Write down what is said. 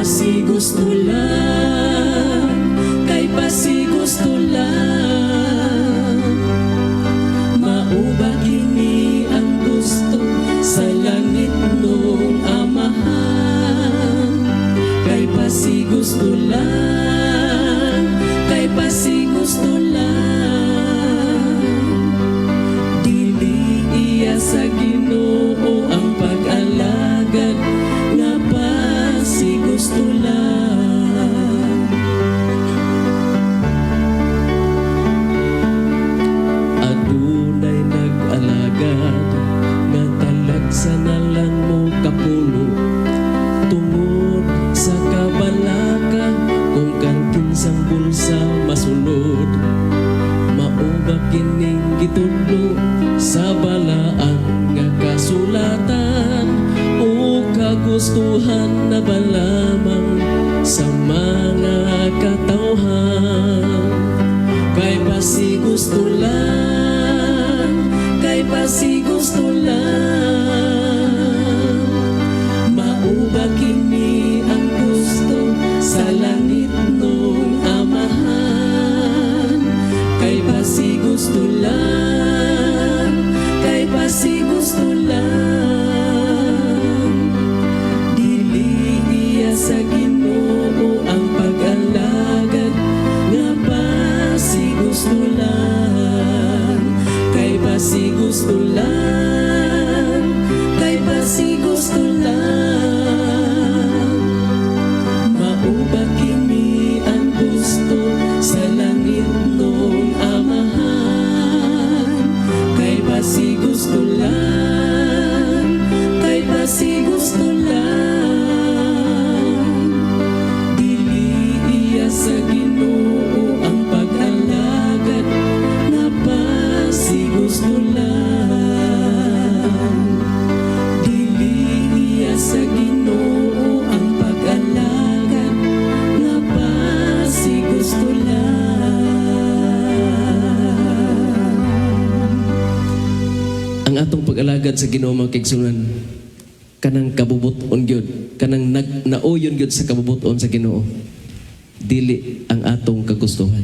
pasi gusto lang, kay pasi gusto lang. Mauba kini ang gusto sa langit nung amahan. Kay pasi gusto lang, kay pasi gusto lang. Dili iya sa Ginoo ang pag-alagad, nga pasi gusto lang. Adunay nag-alagad, nga talag sa nalang mo kapulo. Tungod sa kabalaka, kung kantinsang bulsa masulod. Mauba kining gitudlo sa balaan nga kasulatan, o kagustuhan na balamang sa mga katawhan. Kay pasi gusto lang, kay pasi gusto lang. Mauba kini ang gusto sa langit nung amahan. Kay pasi gusto lang, kay pasi gusto lang. Dili iya sa Ginoo ang pag-alagad, nga pasi gusto lang. Kay pasi gusto lang, kay pasi gusto lang. Mauba kini ang gusto sa langit nung amahan. Kay pasi gusto lang, kay pasi gusto lang. Dili iya sa Ginoo ang pag-alagad, nga pasi gusto lang. Dili iya sa Ginoo ang pag-alagad, nga pasi gusto lang. Ang atong pag-alagad sa Ginoo mga kaigsunan, kanang kabubuton gyud, kanang nauyon gyud sa kabubuton sa Ginoo, dili ang atong kagustuhan.